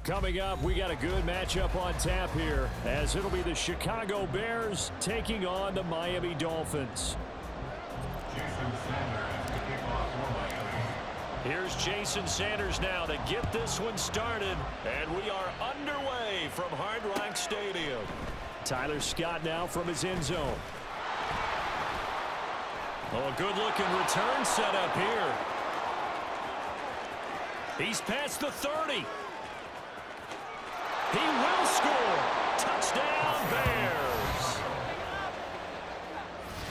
Coming up, we got a good matchup on tap here, as it'll be the Chicago Bears taking on the Miami Dolphins. Here's Jason Sanders now to get this one started, and we are underway from Hard Rock Stadium. Tyler Scott now from his end zone. Oh, a good-looking return set up here. He's past the 30. He will score. Touchdown, Bears.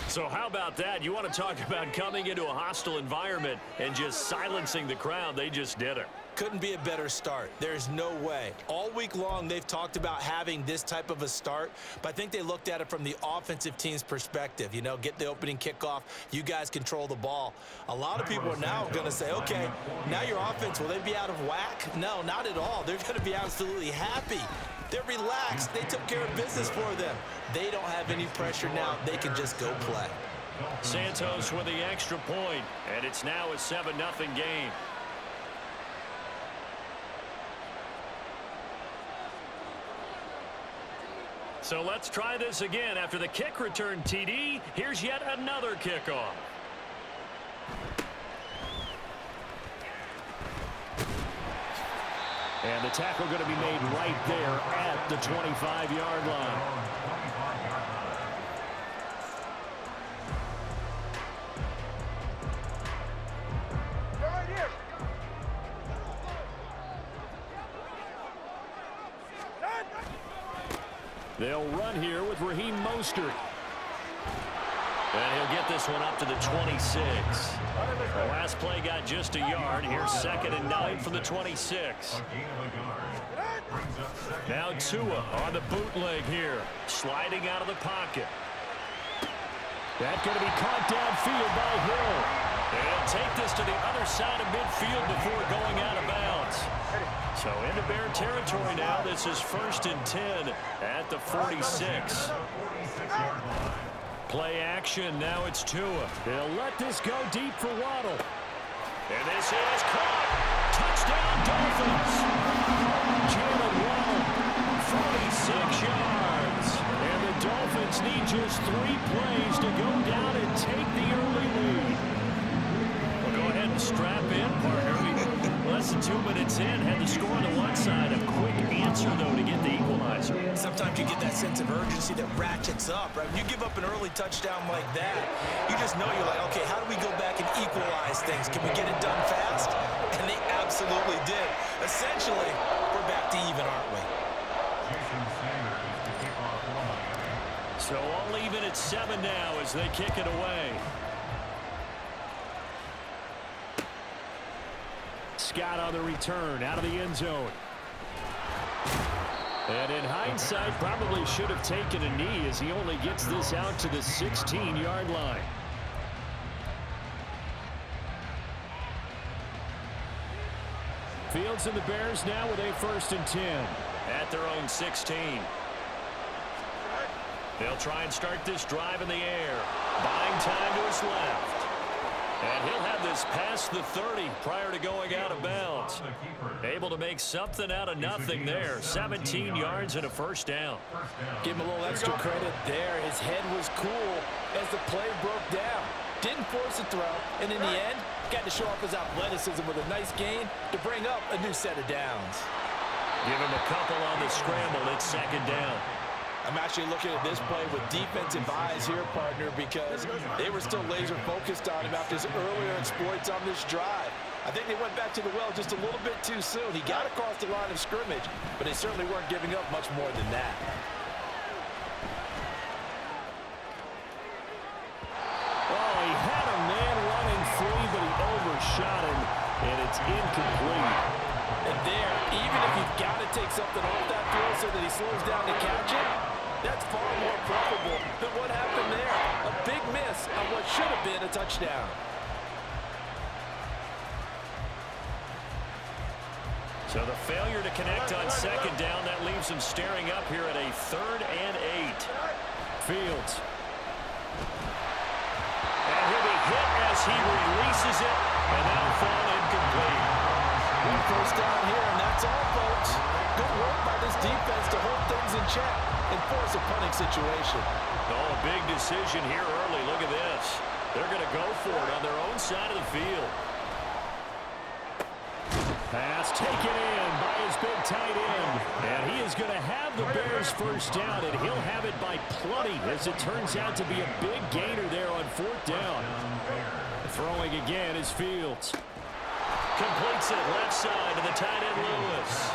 So how about that? You want to talk about coming into a hostile environment and just silencing the crowd. They just did it. Couldn't be a better start. There's no way. All week long, they've talked about having this type of a start, but I think they looked at it from the offensive team's perspective. You know, get the opening kickoff. You guys control the ball. A lot of people are now going to say, okay, now your offense, will they be out of whack? No, not at all. They're going to be absolutely happy. They're relaxed. They took care of business for them. They don't have any pressure now. They can just go play. Santos with the extra point, and it's now a 7-0 game. So let's try this again. After the kick return TD, here's yet another kickoff. And the tackle going to be made right there at the 25-yard line. They'll run here with Raheem Mostert. And he'll get this one up to the 26. The last play got just a yard. Here's 2nd and 9 from the 26. Now Tua on the bootleg here. Sliding out of the pocket. That's going to be caught downfield by Hill. And he'll take this to the other side of midfield before going out of bounds. So into Bear territory now. This is 1st and 10 at the 46. Play action. Now it's Tua. They'll let this go deep for Waddle. And this is caught. Touchdown, Dolphins. Jalen Waddle, 46 yards. And the Dolphins need just 3 plays to go down and take the early lead. Well, go ahead and strap in, partner. Less than 2 minutes in, had the score on the one side. A quick answer, though, to get the equalizer. Sometimes you get that sense of urgency that ratchets up, right? When you give up an early touchdown like that, you just know you're like, okay, how do we go back and equalize things? Can we get it done fast? And they absolutely did. Essentially, we're back to even, aren't we? So all even at 7 now as they kick it away. Scott on the return out of the end zone. And in hindsight, probably should have taken a knee as he only gets this out to the 16-yard line. Fields and the Bears now with a 1st and 10 at their own 16. They'll try and start this drive in the air. Buying time to his left. And he'll have this past the 30 prior to going out of bounds. Able to make something out of nothing there. 17 yards and a 1st down. Give him a little extra credit there. His head was cool as the play broke down. Didn't force a throw, and in the end, got to show off his athleticism with a nice gain to bring up a new set of downs. Give him a couple on the scramble. It's 2nd down. I'm actually looking at this play with defensive eyes here, partner, because they were still laser focused on him after his earlier exploits on this drive. I think they went back to the well just a little bit too soon. He got across the line of scrimmage, but they certainly weren't giving up much more than that. Oh, he had a man running free, but he overshot him, and it's incomplete. And there, even if you've got to take something off that field so that he slows down to catch it, that's far more probable than what happened there. A big miss on what should have been a touchdown. So the failure to connect on 2nd down, that leaves him staring up here at a 3rd and 8. Fields. And he'll be hit as he releases it, and that'll fall incomplete. One 1st down here, and that's That's all, folks. Good work by this defense to hold things in check and force a punting situation. Oh, a big decision here early. Look at this. They're going to go for it on their own side of the field. Pass taken in by his big tight end. And he is going to have the Bears first down, and he'll have it by plenty, as it turns out to be a big gainer there on fourth down. Throwing again is Fields. Completes it left side to the tight end Lewis.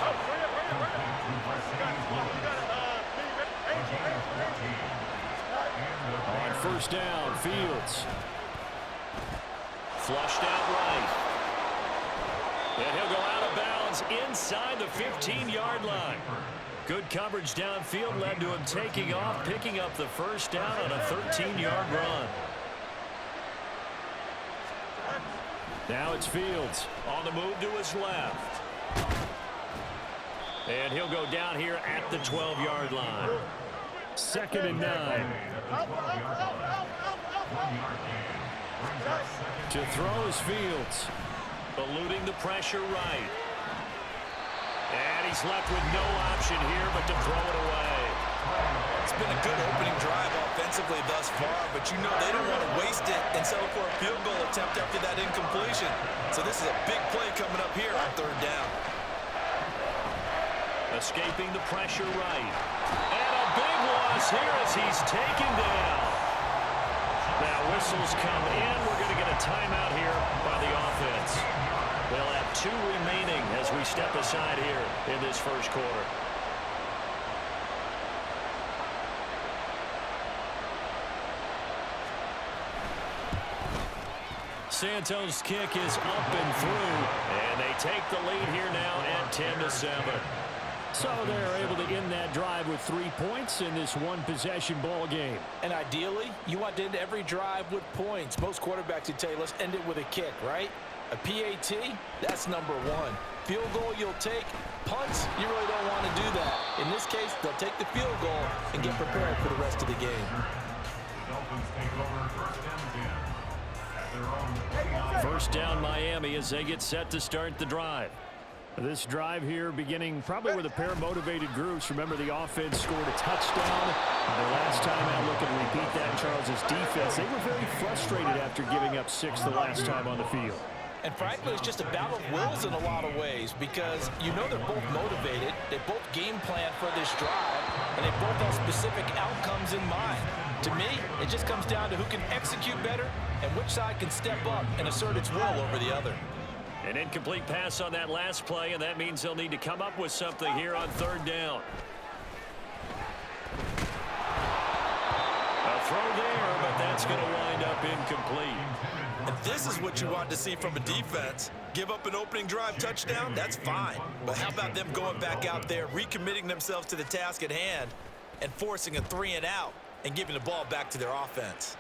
On first down, Fields. Flushed out right. And he'll go out of bounds inside the 15-yard line. Good coverage downfield led to him taking off, picking up the first down on a 13-yard run. Now it's Fields on the move to his left. And he'll go down here at the 12-yard line. 2nd and 9. To throw is Fields. Eluding the pressure right. And he's left with no option here but to throw it away. It's been a good opening drive offensively thus far, but you know they don't want to waste it and settle for a field goal attempt after that incompletion. So this is a big play coming up here on third down. Escaping the pressure right. And a big loss here as he's taken down. Now whistles come in. We're going to get a timeout here by the offense. They'll have 2 remaining as we step aside here in this first quarter. Santos' kick is up and through, and they take the lead here now at 10-7. So they're able to end that drive with 3 points in this one-possession ball game. And ideally, you want to end every drive with points. Most quarterbacks would tell you, let's end it with a kick, right? A PAT, that's number 1. Field goal you'll take. Punts, you really don't want to do that. In this case, they'll take the field goal and get prepared for the rest of the game. First down Miami as they get set to start the drive. This drive here beginning probably with a pair of motivated groups. Remember, the offense scored a touchdown. Their last time out, looking to repeat that. Charles's defense, they were very frustrated after giving up 6 the last time on the field. And frankly, it's just a battle of wills in a lot of ways because you know they're both motivated. They both game plan for this drive, and they both have specific outcomes in mind. To me, it just comes down to who can execute better and which side can step up and assert its will over the other. An incomplete pass on that last play, and that means they'll need to come up with something here on third down. A throw there, but that's going to wind up incomplete. And this is what you want to see from a defense. Give up an opening drive touchdown, that's fine. But how about them going back out there, recommitting themselves to the task at hand, and forcing a 3-and-out and giving the ball back to their offense.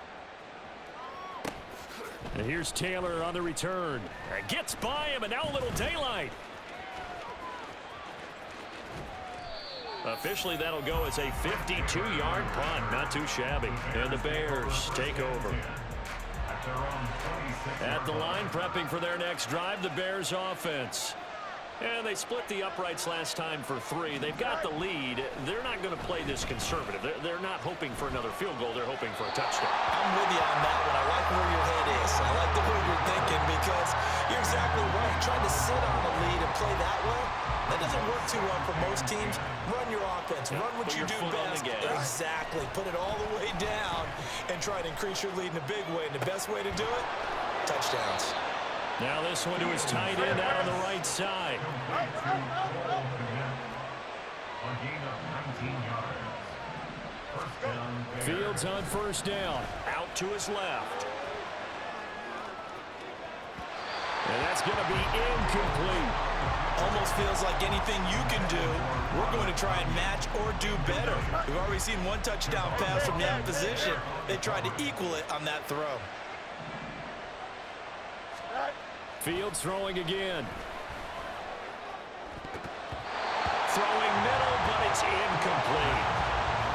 And here's Taylor on the return. Gets by him, and now a little daylight. Officially, that'll go as a 52-yard punt. Not too shabby. And the Bears take over. At the line, prepping for their next drive, the Bears offense. And they split the uprights last time for 3. They've got the lead. They're not going to play this conservative. They're not hoping for another field goal. They're hoping for a touchdown. I'm with you on that one. I like where your head is. I like the way you're thinking because you're exactly right. Trying to sit on the lead and play that way, that doesn't work too well for most teams. Run your offense. Run what you do best. Exactly. Put it all the way down and try to increase your lead in a big way. And the best way to do it, touchdowns. Now this one to his tight end out on the right side. Fields on first down. Out to his left. And that's going to be incomplete. Almost feels like anything you can do, we're going to try and match or do better. We've already seen one touchdown pass from the opposition. They tried to equal it on that throw. Fields throwing again. Throwing middle, but it's incomplete.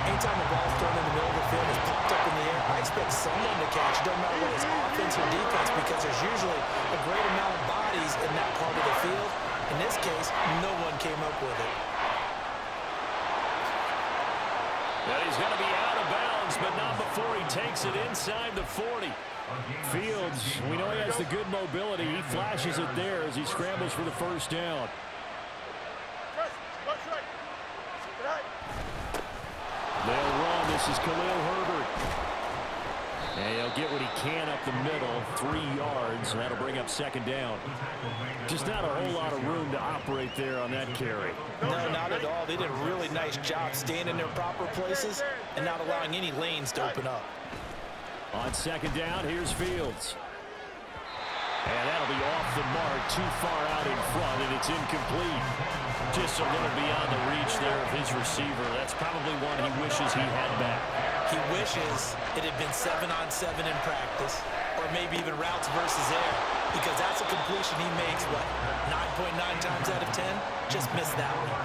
Anytime the ball's thrown in the middle of the field, it's popped up in the air, I expect someone to catch. It doesn't matter whether it's offense or defense because there's usually a great amount of bodies in that part of the field. In this case, no one came up with it. And he's going to be out of bounds, but not before he takes it inside the 40. Fields, we know he has the good mobility. He flashes it there as he scrambles for the first down. They'll run. This is Khalil Herbert. And he'll get what he can up the middle, 3 yards, and that'll bring up second down. Just not a whole lot of room to operate there on that carry. No, not at all. They did a really nice job staying in their proper places and not allowing any lanes to open up. On second down, here's Fields. And that'll be off the mark, too far out in front, and it's incomplete. Just a little beyond the reach there of his receiver. That's probably one he wishes he had back. He wishes it had been 7-on-7 in practice, or maybe even routes versus air, because that's a completion he makes, what, 9.9 times out of 10? Just missed that one.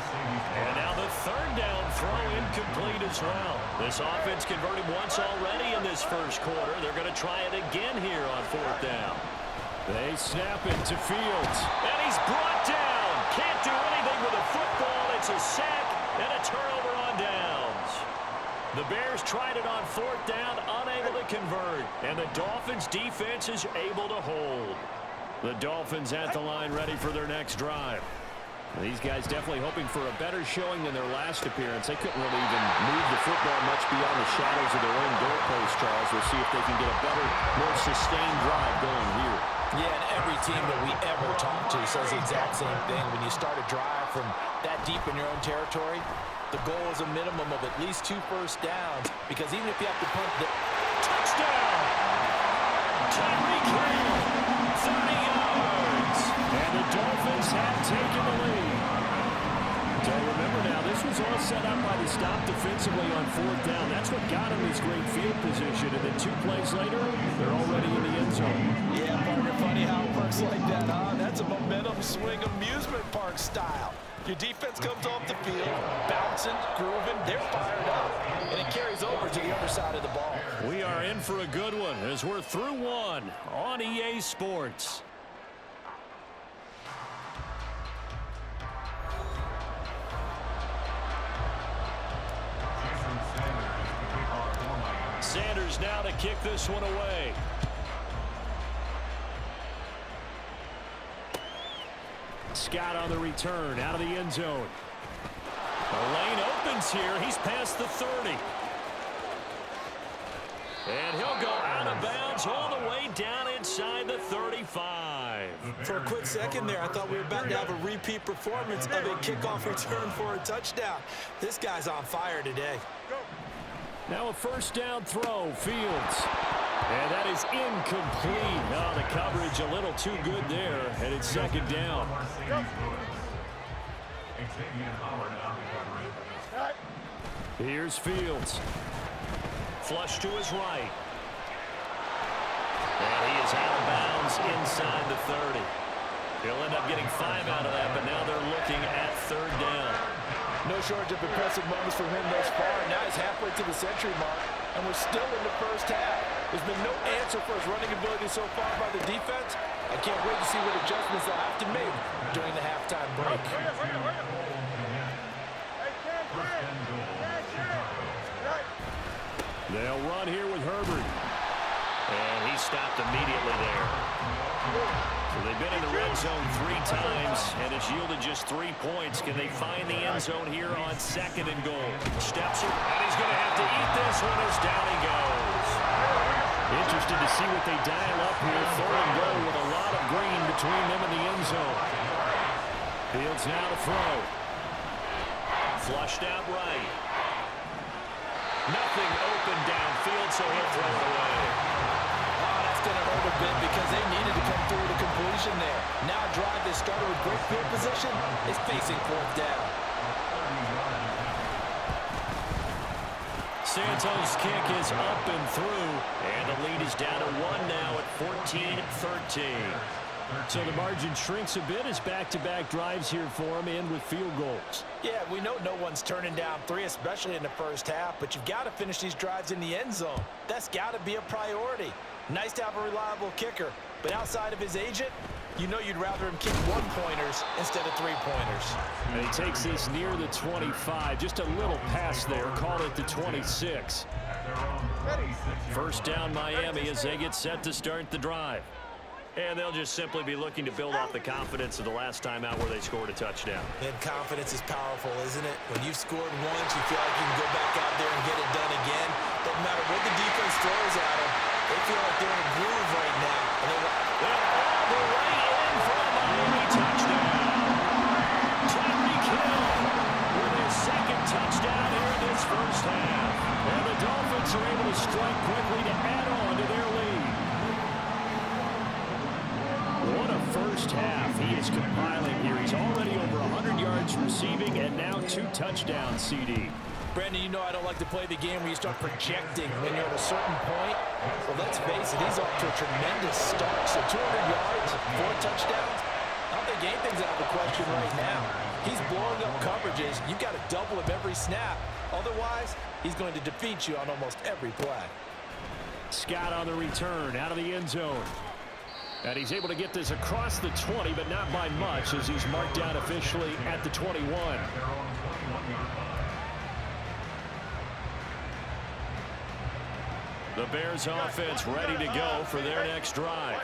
And now the third down throw incomplete as well. This offense converted once already in this first quarter. They're going to try it again here on fourth down. They snap it to Fields, and he's brought down. Can't do anything with a football. It's a sack and a turnover on downs. The Bears tried it on fourth down, unable to convert, and the Dolphins' defense is able to hold. The Dolphins at the line ready for their next drive. These guys definitely hoping for a better showing than their last appearance. They couldn't really even move the football much beyond the shadows of their own goalpost, Charles. We'll see if they can get a better, more sustained drive going here. Yeah, and every team that we ever talk to says the exact same thing. When you start a drive from that deep in your own territory, the goal is a minimum of at least 2 first downs, because even if you have to punt the touchdown, Tyreek Hill, 30 yards, and the Dolphins have taken the lead. So remember now, this was all set up by the stop defensively on fourth down. That's what got him this great field position. And then 2 plays later, they're already in the end zone. Yeah, partner, funny how it works like that, huh? That's a momentum swing amusement park style. Your defense comes off the field, bouncing, grooving, they're fired up, and it carries over to the other side of the ball. We are in for a good one as we're through one on EA Sports. Sanders now to kick this one away. Scott on the return, out of the end zone. The lane opens here. He's past the 30. And he'll go out of bounds all the way down inside the 35. For a quick second there, I thought we were about to have a repeat performance of a kickoff return for a touchdown. This guy's on fire today. Now a first down throw, Fields. And that is incomplete. Oh, the coverage a little too good there, and it's second down. Here's Fields. Flush to his right. And he is out of bounds inside the 30. He'll end up getting 5 out of that, but now they're looking at third down. No shortage of impressive moments from him thus far. Now he's halfway to the century mark, and we're still in the first half. There's been no answer for his running ability so far by the defense. I can't wait to see what adjustments they'll have to make during the halftime break. They'll run here with Herbert. And he stopped immediately there. So they've been in the red zone 3 times, and it's yielded just 3 points. Can they find the end zone here on second and goal? Steps it, and he's going to have to eat this one as down he goes. Interested to see what they dial up here. Third and goal with a lot of green between them and the end zone. Fields now to throw. Flushed out right. Nothing open downfield, so he'll throw it away. Oh, that's going to hurt a bit because they needed to come through the completion there. Now a drive that started with great field position is facing fourth down. Santos' kick is up and through, and the lead is down to 1 now at 14-13. So the margin shrinks a bit as back-to-back drives here for him, and with field goals. Yeah, we know no one's turning down 3, especially in the first half, but you've got to finish these drives in the end zone. That's got to be a priority. Nice to have a reliable kicker, but outside of his agent, you know you'd rather him kick one-pointers instead of three-pointers. And he takes this near the 25. Just a little pass there. Call it the 26. First down Miami as they get set to start the drive. And they'll just simply be looking to build off the confidence of the last time out where they scored a touchdown. And confidence is powerful, isn't it? When you've scored once, you feel like you can go back out there and get it done again. Doesn't matter what the defense throws at them. They feel like they're in a groove right now. And they're all the way in for a Miami touchdown. Tyreek Hill with his second touchdown here in this first half. And the Dolphins are able to strike quickly to add on to their lead. What a first half he is compiling here. He's already over 100 yards receiving and now 2 touchdowns, CD. Brandon, you know I don't like to play the game where you start projecting when you're at a certain point. Well, let's face it, he's off to a tremendous start. So 200 yards, 4 touchdowns. I don't think anything's out of the question right now. He's blowing up coverages. You've got to double him every snap. Otherwise, he's going to defeat you on almost every play. Scott on the return out of the end zone. And he's able to get this across the 20, but not by much as he's marked down officially at the 21. The Bears offense ready to go for their next drive.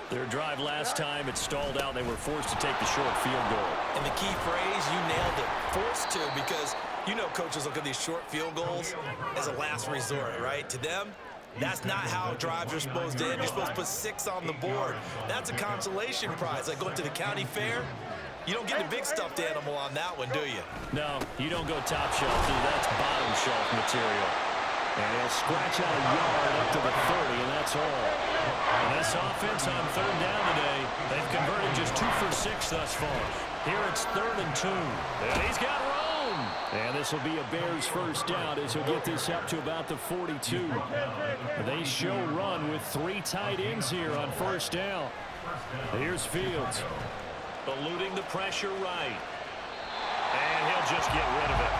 Their drive last time, it stalled out. They were forced to take the short field goal. And the key phrase, you nailed it, forced to, because you know coaches look at these short field goals as a last resort, right? To them, that's not how drives are supposed to end. You're supposed to put 6 on the board. That's a consolation prize. Like going to the county fair, you don't get a big stuffed animal on that one, do you? No, you don't go top shelf. That's bottom shelf material. And he'll scratch out a yard up to the 30, and that's all. And this offense on third down today, they've converted just 2 for 6 thus far. Here it's 3rd and 2. And he's got room. And this will be a Bears first down as he'll get this up to about the 42. They show run with 3 tight ends here on first down. Here's Fields. Eluding the pressure right. And he'll just get rid of it.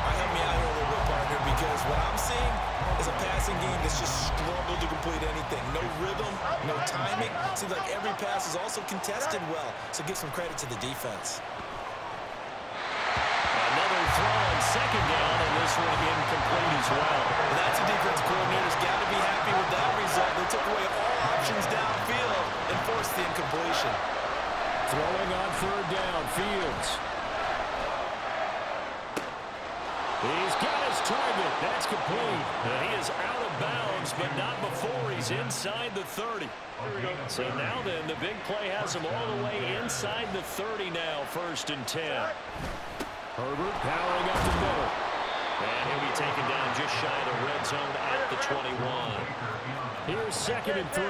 Help me out here a little bit, partner, because what I'm seeing is a passing game that's just struggled to complete anything. No rhythm, no timing. Seems like every pass is also contested well, so give some credit to the defense. Another throw on second down, and this one incomplete as well. That's a defense coordinator's got to be happy with that result. They took away all options downfield and forced the incompletion. Throwing on third down, Fields. He's got his target. That's complete. He is out of bounds, but not before he's inside the 30. So now then, the big play has him all the way inside the 30 now, 1st and 10. Herbert powering up the middle. And he'll be taken down just shy of the red zone at the 21. Here's 2nd and 3.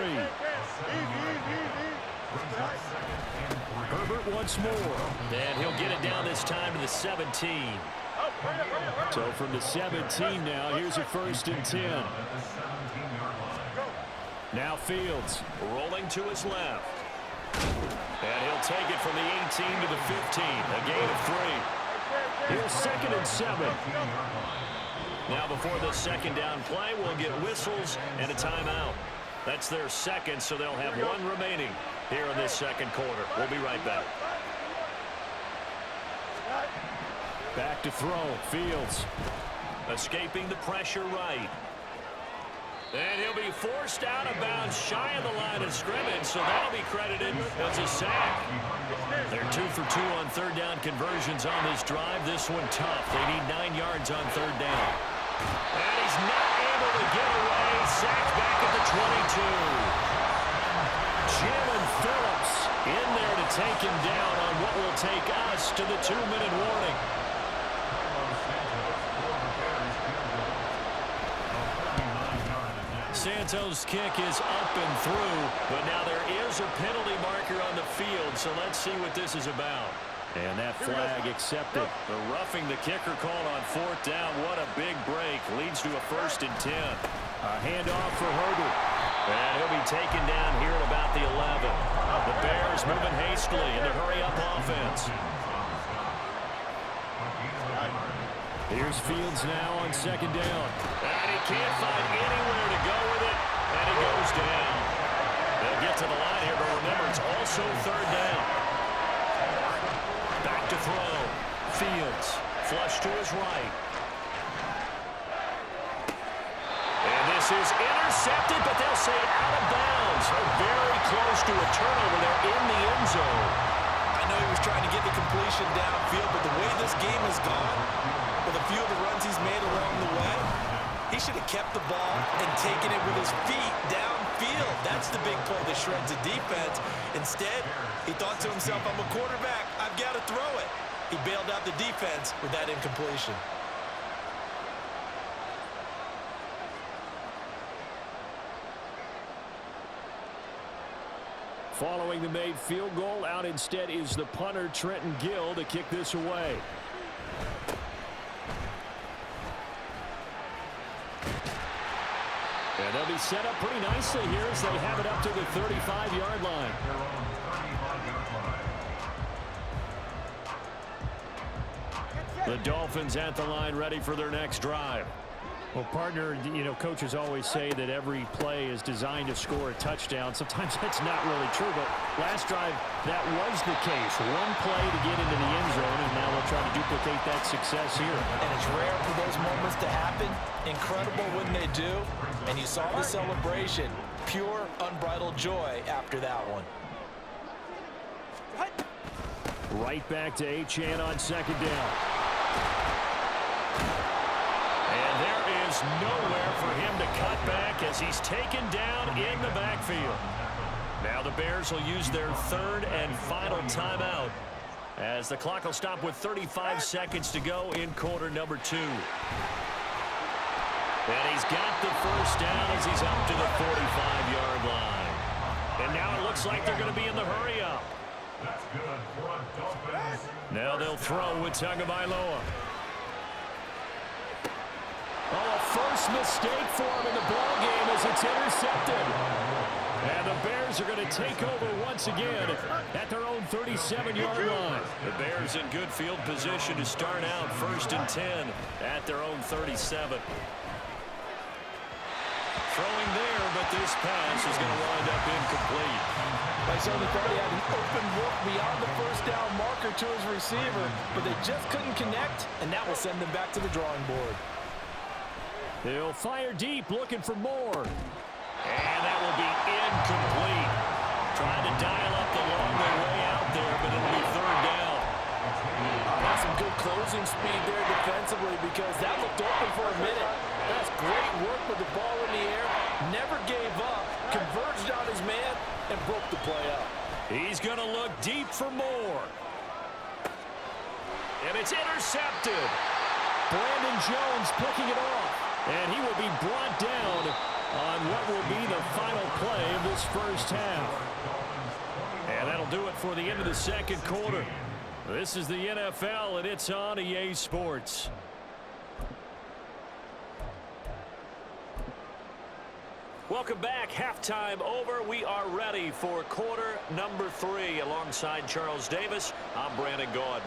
Herbert once more. And he'll get it down this time to the 17. So from the 17 now, here's a 1st and 10. Now Fields rolling to his left. And he'll take it from the 18 to the 15. A gain of 3. Here's 2nd and 7. Now before the second down play, we'll get whistles and a timeout. That's their second, so they'll have 1 remaining here in this second quarter. We'll be right back. Back to throw. Fields escaping the pressure right. And he'll be forced out of bounds shy of the line of scrimmage, so that'll be credited as a sack. They're 2 for 2 on third down conversions on this drive. This one tough. They need 9 yards on third down. And he's not able to get away. Sacked back at the 22. Jalen Phillips in there to take him down on what will take us to the 2-minute warning. Santos' kick is up and through, but now there is a penalty marker on the field, so let's see what this is about. And that flag accepted. The roughing the kicker called on 4th down. What a big break. Leads to a 1st and 10. A handoff for Herbert. And he'll be taken down here at about the 11. The Bears moving hastily in the hurry-up offense. Here's Fields now on 2nd down. And he can't find anywhere to go with it, and he goes down. They'll get to the line here, but remember, it's also third down. Back to throw. Fields, flush to his right. And this is intercepted, but they'll say out of bounds. Very close to a turnover there in the end zone. I know he was trying to get the completion downfield, but the way this game has gone, with a few of the runs he's made along the way, he should have kept the ball and taken it with his feet downfield. That's the big play that shreds the defense. Instead, he thought to himself, I'm a quarterback. I've got to throw it. He bailed out the defense with that incompletion. Following the made field goal, out instead is the punter, Trenton Gill, to kick this away. And they'll be set up pretty nicely here as they have it up to the 35-yard line. The Dolphins at the line, ready for their next drive. Well, partner, you know, coaches always say that every play is designed to score a touchdown. Sometimes that's not really true, but last drive, that was the case. One play to get into the end zone, and now they'll try to duplicate that success here. And it's rare for those moments to happen. Incredible when they do. And you saw the celebration. Pure, unbridled joy after that one. Right back to Achane on second down. And there is nowhere for him to cut back as he's taken down in the backfield. Now the Bears will use their third and final timeout as the clock will stop with 35 seconds to go in quarter number 2. And he's got the first down as he's up to the 45-yard line. And now it looks like they're going to be in the hurry-up. Now they'll throw with Tagovailoa. Oh, a first mistake for him in the ball game as it's intercepted. And the Bears are going to take over once again at their own 37-yard line. The Bears in good field position to start out 1st and 10 at their own 37. Throwing there, but this pass is going to wind up incomplete. Like Sonny thought he had an open look beyond the first down marker to his receiver, but they just couldn't connect, and that will send them back to the drawing board. They'll fire deep, looking for more. And that will be incomplete. Trying to dial up the long way out there, but it'll be third down. That's some good closing speed there defensively because that looked open for a minute. That's great work with the ball in the air. Never gave up, converged on his man, and broke the play up. He's going to look deep for more. And it's intercepted. Brandon Jones picking it off. And he will be brought down on what will be the final play of this first half. And that'll do it for the end of the second quarter. This is the NFL, and it's on EA Sports. Welcome back. Halftime over. We are ready for quarter number 3. Alongside Charles Davis, I'm Brandon Gaudin.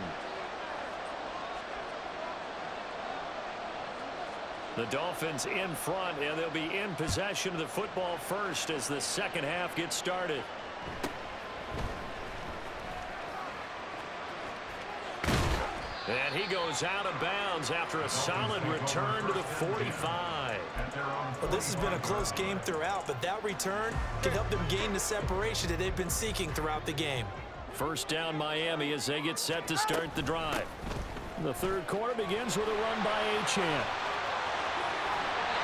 The Dolphins in front, and they'll be in possession of the football first as the second half gets started. And he goes out of bounds after a solid return to the 45. Well, this has been a close game throughout, but that return can help them gain the separation that they've been seeking throughout the game. First down Miami as they get set to start the drive. The third quarter begins with a run by Achane.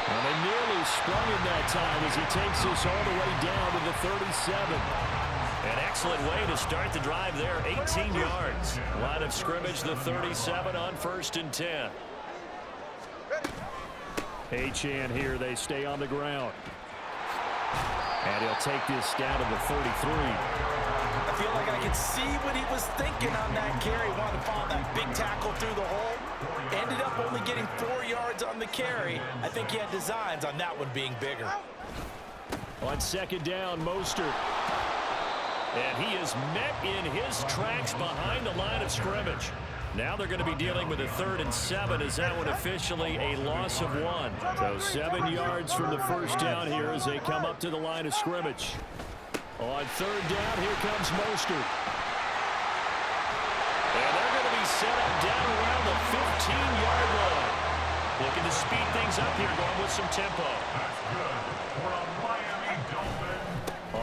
And they nearly sprung him that time as he takes this all the way down to the 37. An excellent way to start the drive there, 18 yards. Line of scrimmage, the 37 on 1st and 10. Achane here, they stay on the ground. And he'll take this down to the 33. I feel like I can see what he was thinking on that carry. Wanted to follow that big tackle through the hole. Ended up only getting 4 yards on the carry. I think he had designs on that one being bigger. On second down, Mostert. And he is met in his tracks behind the line of scrimmage. Now they're going to be dealing with a 3rd and 7 as that one officially a loss of 1. So 7 yards from the first down here as they come up to the line of scrimmage. On third down, here comes Mostert. And they're going to be set up down around the 15-yard line. Looking to speed things up here, going with some tempo. That's good for a Miami Dolphin.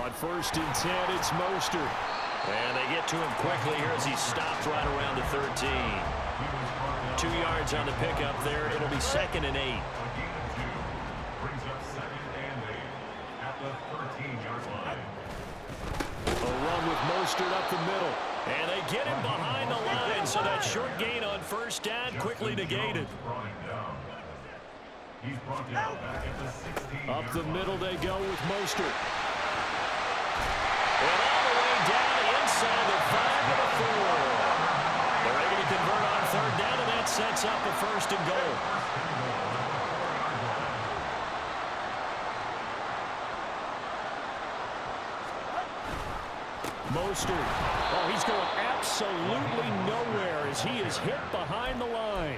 On first and 10, it's Mostert. And they get to him quickly here as he stopped right around the 13. 2 yards on the pickup there. It'll be 2nd and 8. Brings up 2nd and 8 at the 13-yard line. A run with Mostert up the middle. And they get him behind the line, so that short gain on first down quickly negated. He's brought down back at the 16. Up the middle they go with Mostert. And all the way down inside the 5 to the 4. They're able to convert on third down, and that sets up a 1st and goal. Mostert. Oh, he's going absolutely nowhere as he is hit behind the line.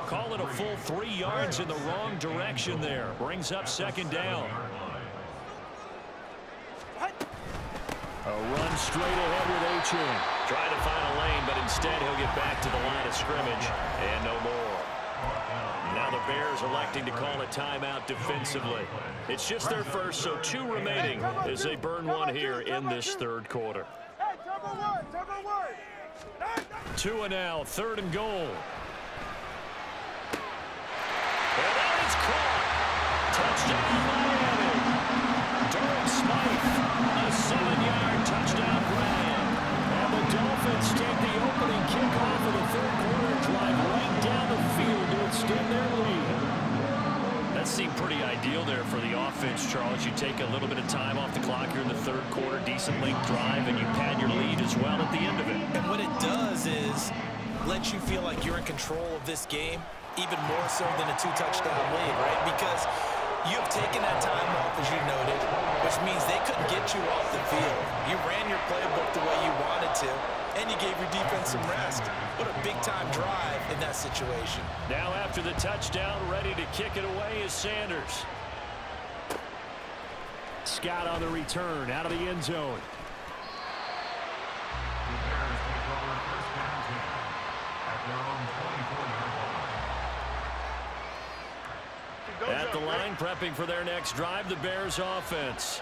Call it a full 3 yards in the wrong direction there. Brings up 2nd down. A run straight ahead with A-Chain. Trying to find a lane, but instead he'll get back to the line of scrimmage. And no more. Now the Bears electing to call a timeout defensively. It's just their first, so 2 remaining as they burn one here in this third quarter. 2 and now, 3rd and goal. And that is caught. Touchdown Miami. Durham Smythe, a 7-yard touchdown grab. And the Dolphins take the opening kickoff of the third quarter, drive right down the field to extend their lead. That seemed pretty ideal there for the offense, Charles. You take a little bit of time off the clock here in the third quarter, decent length drive, and you pad your lead as well at the end of it. And what it does is let you feel like you're in control of this game, even more so than a 2-touchdown lead, right? Because you have taken that time off, as you noted, which means they couldn't get you off the field. You ran your playbook the way you wanted to, and you gave your defense some rest. What a big-time drive in that situation. Now after the touchdown, ready to kick it away is Sanders. Scott on the return, out of the end zone. The Bears take over first down 10 at their own 24-yard line. At the line, prepping for their next drive, the Bears offense.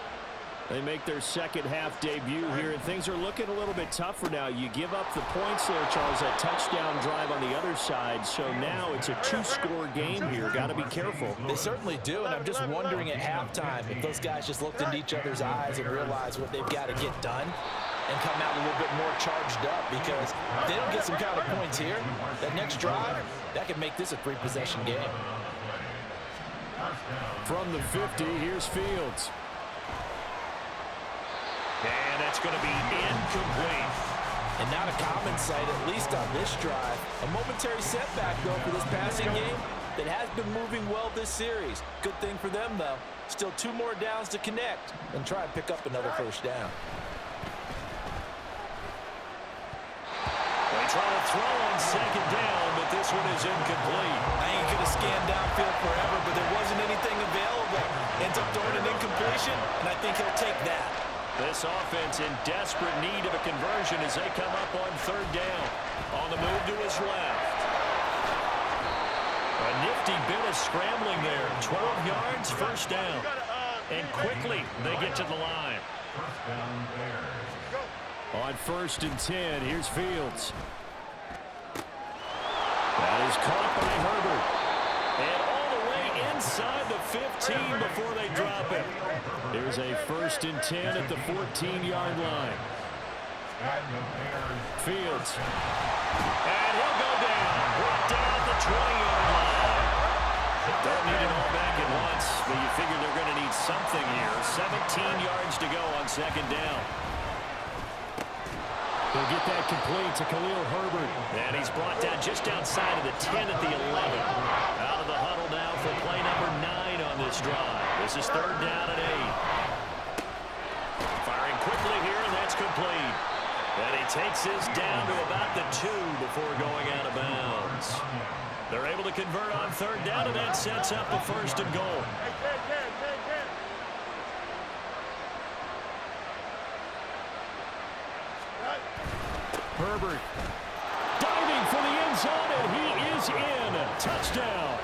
They make their second half debut here, and things are looking a little bit tougher now. You give up the points there, Charles, that touchdown drive on the other side. So now it's a 2-score game here. Got to be careful. They certainly do, and I'm just wondering at halftime if those guys just looked into each other's eyes and realized what they've got to get done and come out a little bit more charged up, because if they don't get some kind of points here, that next drive, that could make this a 3-possession game. From the 50, here's Fields. And that's going to be incomplete. And not a common sight, at least on this drive. A momentary setback, though, for this passing game that has been moving well this series. Good thing for them, though. Still 2 more downs to connect and try and pick up another first down. They try to throw on second down, but this one is incomplete. I ain't going to scan downfield forever, but there wasn't anything available. Ends up throwing an incompletion, and I think he'll take that. This offense in desperate need of a conversion as they come up on third down. On the move to his left. A nifty bit of scrambling there. 12 yards, first down. And quickly they get to the line. On first and 10, here's Fields. That is caught by Herbert. And all the way inside the 15 before they drop it. There's a first and 10 at the 14-yard line. Fields. And he'll go down. Brought down at the 20-yard line. Don't need it all back at once, but you figure they're going to need something here. 17 yards to go on second down. They'll get that complete to Khalil Herbert. And he's brought down just outside of the 10 at the 11. Out of the huddle now for play number 9 on this drive. This is third down and 8. Firing quickly here, and that's complete. And he takes this down to about the 2 before going out of bounds. They're able to convert on third down, and that sets up a first and goal. Herbert. Diving for the end zone, and he is in. Touchdown.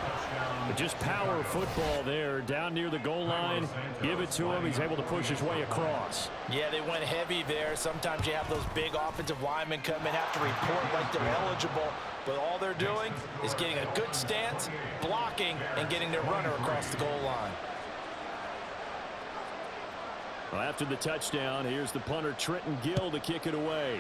But just power football there down near the goal line. Give it to him. He's able to push his way across. Yeah, they went heavy there. Sometimes you have those big offensive linemen come in, have to report like they're eligible. But all they're doing is getting a good stance, blocking, and getting their runner across the goal line. Well, after the touchdown, here's the punter, Trenton Gill, to kick it away.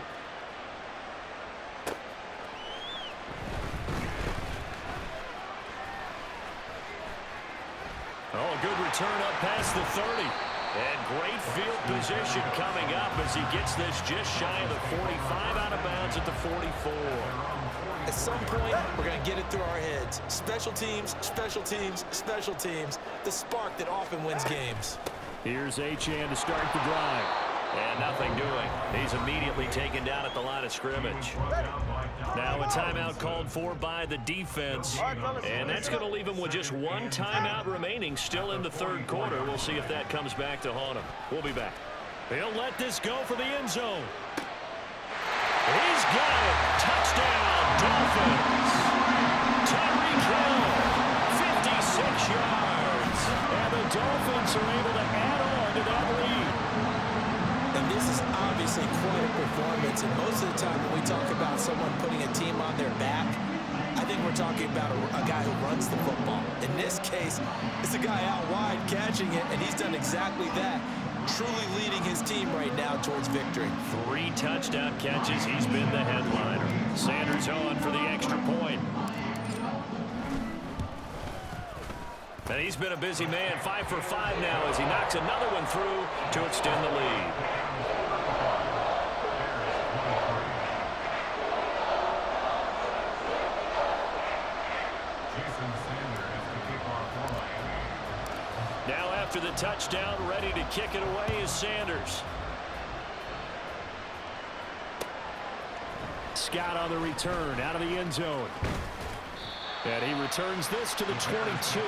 Oh, a good return up past the 30. And great field position coming up as he gets this just shy of the 45, out of bounds at the 44. At some point, we're going to get it through our heads. Special teams, special teams, special teams. The spark that often wins games. Here's Achane to start the drive. And nothing doing. He's immediately taken down at the line of scrimmage. Now a timeout called for by the defense. And that's going to leave him with just one timeout remaining still in the third quarter. We'll see if that comes back to haunt him. We'll be back. He'll let this go for the end zone. He's got it. Touchdown, Dolphins. Tyreek Hill, 56 yards. And the Dolphins are able to add on to that lead. And this is obviously quite a performance. And most of the time when we talk about someone putting a team on their back, I think we're talking about a guy who runs the football. In this case, it's a guy out wide catching it, and he's done exactly that. Truly leading his team right now towards victory. 3 touchdown catches. He's been the headliner. Sanders on for the extra point. And he's been a busy man. 5 for 5 now as he knocks another one through to extend the lead. Now after the touchdown, ready to kick it away is Sanders. Scott on the return out of the end zone. And he returns this to the 22.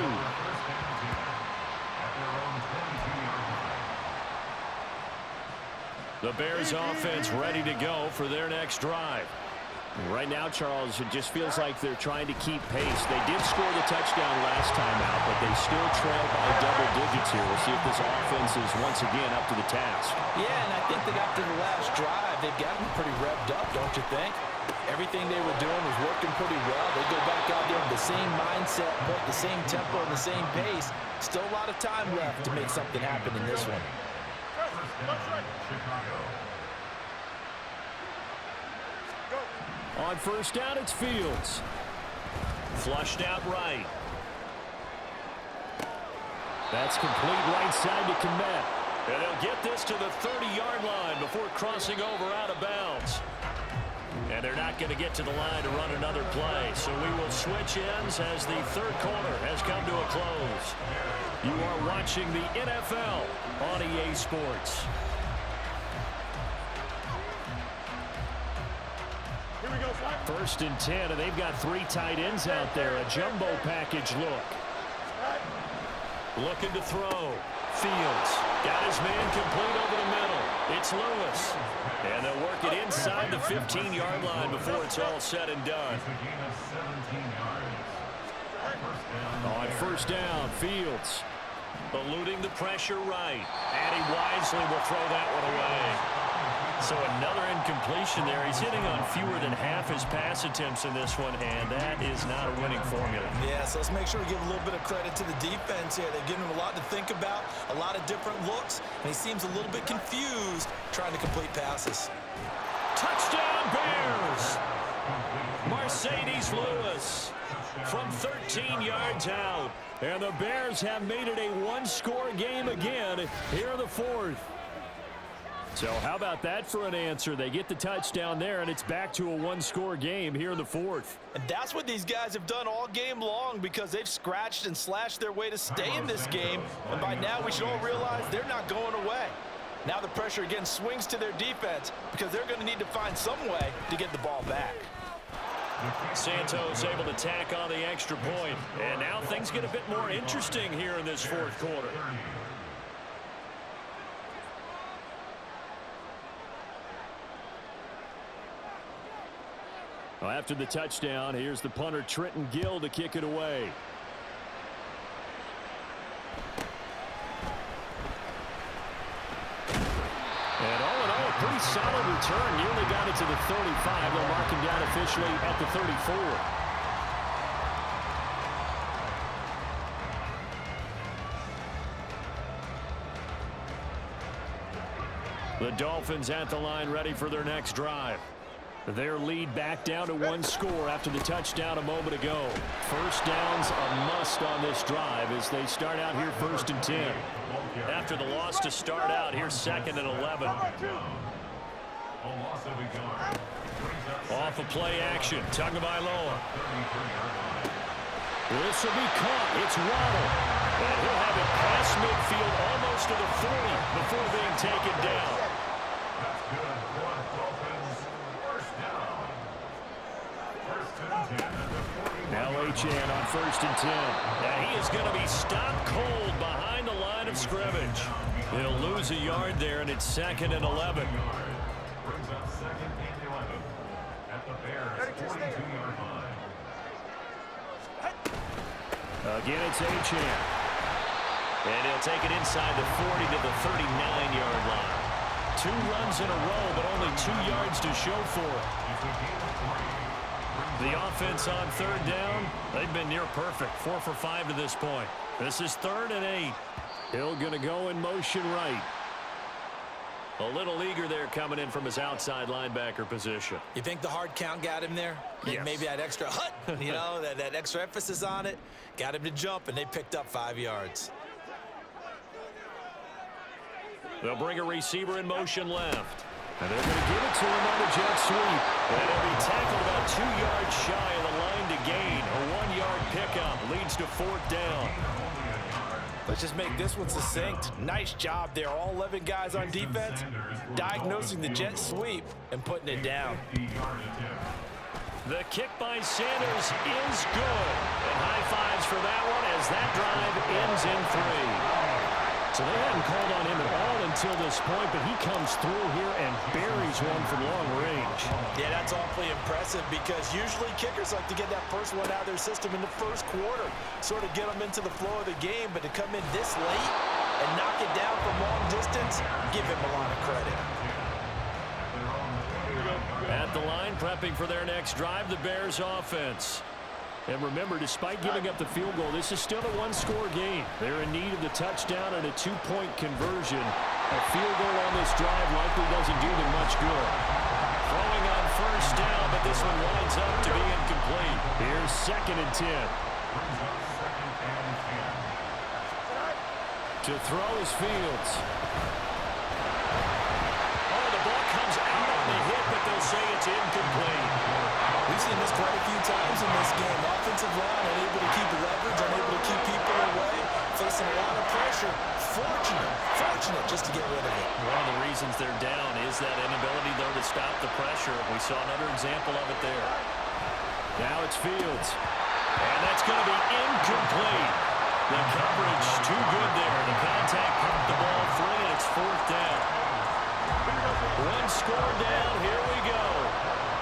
The Bears offense ready to go for their next drive. Right now, Charles, it just feels like they're trying to keep pace. They did score the touchdown last time out, but they still trail by double digits here. We'll see if this offense is once again up to the task. Yeah, and I think they got to the last drive. They've got them pretty revved up, don't you think? Everything they were doing was working pretty well. They go back out there with the same mindset, but the same tempo and the same pace. Still a lot of time left to make something happen in this one. On first down, it's Fields. Flushed out right. That's complete right side to Kmet. And they'll get this to the 30-yard line before crossing over out of bounds. And they're not going to get to the line to run another play. So we will switch ends as the third quarter has come to a close. You are watching the NFL on EA Sports. First and 10, and they've got 3 tight ends out there. A jumbo package look. Looking to throw. Fields got his man complete over the middle. It's Lewis. And they'll work it inside the 15-yard line before it's all said and done. On first down, Fields eluding the pressure right. And he wisely will throw that one away. So another incompletion there. He's hitting on fewer than half his pass attempts in this one, and that is not a winning formula. Yeah, so let's make sure we give a little bit of credit to the defense here. They've given him a lot to think about, a lot of different looks, and he seems a little bit confused trying to complete passes. Touchdown, Bears! Mercedes Lewis from 13 yards out. And the Bears have made it a one-score game again here in the fourth. So how about that for an answer? They get the touchdown there, and it's back to a one-score game here in the fourth. And that's what these guys have done all game long because they've scratched and slashed their way to stay in this game. And by now, we should all realize they're not going away. Now the pressure again swings to their defense because they're going to need to find some way to get the ball back. Santos able to tack on the extra point. And now things get a bit more interesting here in this fourth quarter. Well, after the touchdown, here's the punter Trenton Gill to kick it away. And all in all, a pretty solid return. Nearly got it to the 35. They'll mark him down officially at the 34. The Dolphins at the line, ready for their next drive. Their lead back down to one score after the touchdown a moment ago. First down's a must on this drive as they start out here 1st and 10. After the loss to start out, here's 2nd and 11. Off of play action, Tagovailoa. This will be caught. It's Waddle. And he'll have it past midfield almost to the 40 before being taken down. That's good. Dolphins, first down. First and 10 at the 40. Now Achane on 1st and 10. And he is going to be stopped cold behind the line of scrimmage. He'll lose a yard there, and it's 2nd and 11. Brings up 2nd and 11 at the Bears' 42-yard line. Again, it's Achane. And he'll take it inside the 40 to the 39-yard line. 2 runs in a row, but only 2 yards to show for it. The offense on 3rd down, they've been near perfect. 4 for 5 to this point. This is 3rd and 8. Hill going to go in motion right. A little eager there coming in from his outside linebacker position. You think the hard count got him there? Yes. Maybe that extra hut, you know, that extra emphasis on it. Got him to jump, and they picked up 5 yards. They'll bring a receiver in motion left. And they're going to give it to him on the jet sweep. And he'll be tackled about 2 yards shy of the line to gain. A 1-yard pickup leads to 4th down. Let's just make this one succinct. Nice job there. All 11 guys on defense diagnosing the jet sweep and putting it down. The kick by Sanders is good. And high fives for that one as that drive ends in 3. So they hadn't called on him at all until this point, but he comes through here and buries one from long range. Yeah, that's awfully impressive because usually kickers like to get that first one out of their system in the first quarter, sort of get them into the flow of the game, but to come in this late and knock it down from long distance, give him a lot of credit. At the line, prepping for their next drive, the Bears offense. And remember, despite giving up the field goal, this is still a 1-score game. They're in need of the touchdown and a 2-point conversion. A field goal on this drive likely doesn't do them much good. Throwing on 1st down, but this one winds up to be incomplete. Here's 2nd and 10. To throw is Fields. Oh, the ball comes out on the hit, but they'll say it's incomplete. We've seen this quite a few times in this game. Offensive line unable to keep leverage, unable to keep people away, facing a lot of pressure. Fortunate just to get rid of it. One of the reasons they're down is that inability, though, to stop the pressure. We saw another example of it there. Now it's Fields. And that's going to be incomplete. The coverage too good there. The contact popped the ball free, and it's 4th down. 1 score down. Here we go.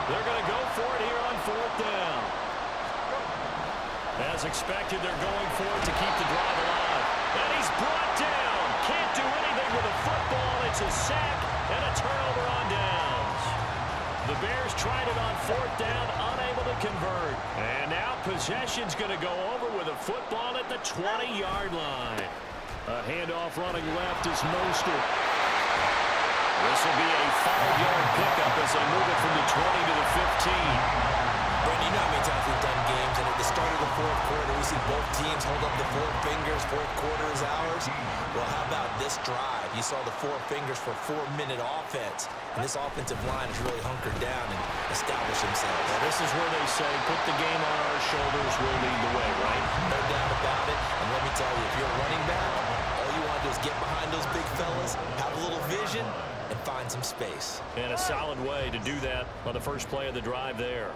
They're going to go for it here on 4th down. As expected, they're going for it to keep the drive alive. And he's brought down. Can't do anything with a football. It's a sack and a turnover on downs. The Bears tried it on 4th down, unable to convert. And now possession's going to go over with a football at the 20-yard line. A handoff running left is Mostert. This will be a 5-yard pickup as they move it from the 20 to the 15. Brandon, you know how many times we've done games, and at the start of the 4th quarter, we see both teams hold up the 4 fingers, 4th quarter is ours. Well, how about this drive? You saw the 4 fingers for 4-minute offense, and this offensive line has really hunkered down and established themselves. Well, this is where they say, put the game on our shoulders, we'll lead the way, right? No doubt about it, and let me tell you, if you're a running back, all you want to do is get behind those big fellas, have a little vision, and find some space. And a solid way to do that on the first play of the drive there.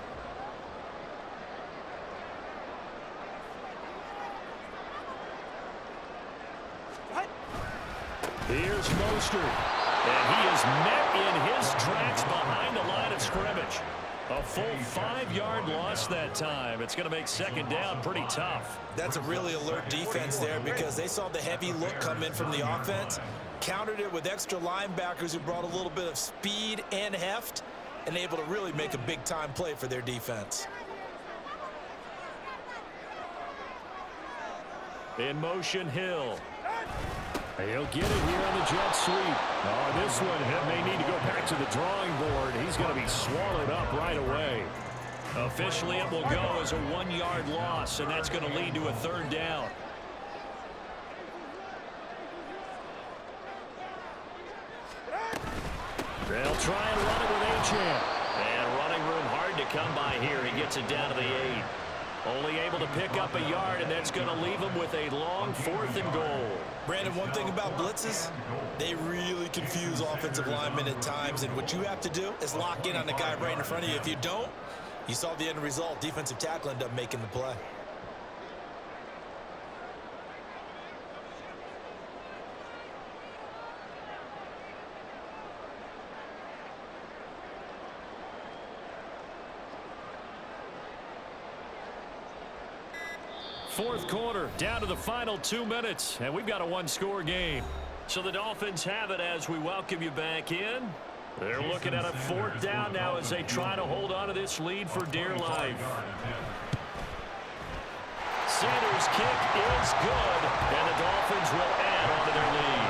Here's Mostert. And he is met in his tracks behind the line of scrimmage. A full 5-yard loss that time. It's going to make second down pretty tough. That's a really alert defense there because they saw the heavy look come in from the offense, countered it with extra linebackers who brought a little bit of speed and heft, and able to really make a big-time play for their defense. In motion, Hill. He'll get it here on the jet sweep. Oh, this one may need to go back to the drawing board. He's going to be swallowed up right away. Officially, it will go as a 1-yard loss, and that's going to lead to a third down. They'll try and run it with Achane. And running room hard to come by here. He gets it down to the 8. Only able to pick up a yard, and that's going to leave him with a long 4th and goal. Brandon, one thing about blitzes, they really confuse offensive linemen at times, and what you have to do is lock in on the guy right in front of you. If you don't, you saw the end result. Defensive tackle ended up making the play. Fourth quarter, down to the final 2 minutes, and we've got a 1-score game. So the Dolphins have it as we welcome you back in. They're looking at a 4th down now as they try to hold on to this lead for dear life. Sanders' kick is good, and the Dolphins will add on to their lead.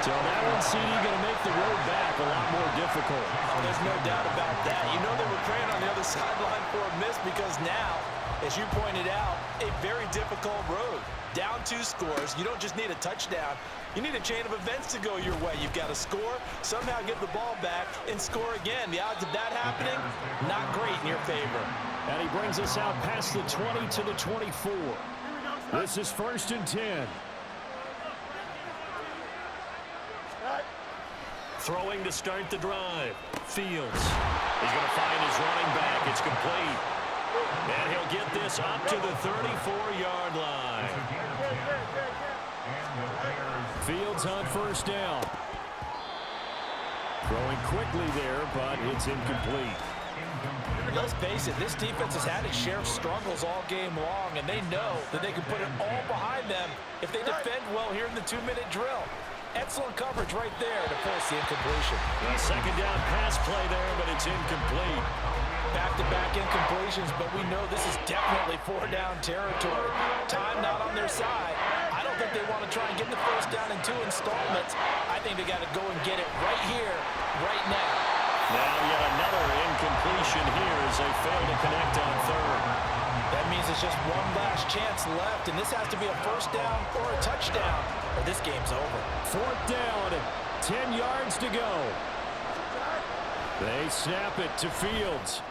So that one, CD, going to make the road back a lot more difficult. Oh, there's no doubt about that. You know they were praying on the other sideline for a miss because now, as you pointed out, a very difficult road. Down 2 scores. You don't just need a touchdown. You need a chain of events to go your way. You've got to score, somehow get the ball back, and score again. The odds of that happening, not great in your favor. And he brings us out past the 20 to the 24. This is 1st and 10. Throwing to start the drive. Fields. He's going to find his running back. It's complete. And he'll get this up to the 34-yard line. Fields on 1st down. Throwing quickly there, but it's incomplete. Let's face it, this defense has had its share of struggles all game long, and they know that they can put it all behind them if they defend well here in the 2-minute drill. Excellent coverage right there to force the incompletion. A 2nd down pass play there, but it's incomplete. Back-to-back incompletions, but we know this is definitely 4-down territory. Time not on their side. I don't think they want to try and get the 1st down in 2 installments. I think they got to go and get it right here, right now. Now yet another incompletion here as they fail to connect on 3rd. That means it's just one last chance left, and this has to be a 1st down or a touchdown, or this game's over. 4th down, 10 yards to go. They snap it to Fields.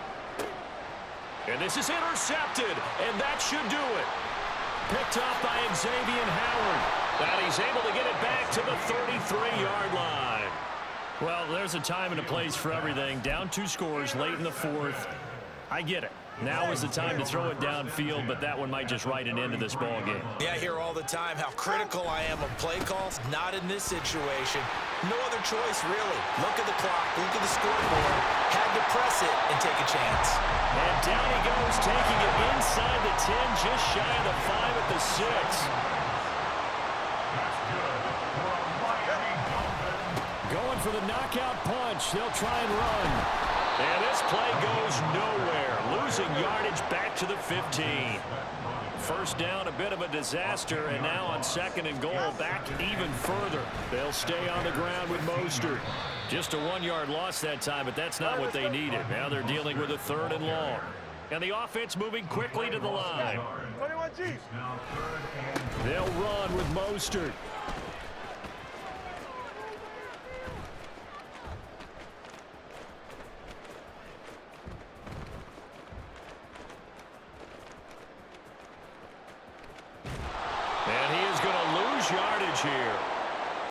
And this is intercepted, and that should do it. Picked up by Xavier Howard. And he's able to get it back to the 33-yard line. Well, there's a time and a place for everything. Down 2 scores late in the 4th. I get it. Now is the time to throw it downfield, but that one might just write an end to this ball game. Yeah, I hear all the time how critical I am of play calls. Not in this situation. No other choice, really. Look at the clock. Look at the scoreboard. Had to press it and take a chance. And down he goes, taking it inside the 10, just shy of the 5 at the 6. Going for the knockout punch. They'll try and run. And this play goes nowhere. Losing yardage back to the 15. 1st down, a bit of a disaster, and now on 2nd and goal, back even further. They'll stay on the ground with Mostert. Just a 1-yard loss that time, but that's not what they needed. Now they're dealing with a 3rd and long. And the offense moving quickly to the line. They'll run with Mostert. And he is going to lose yardage here.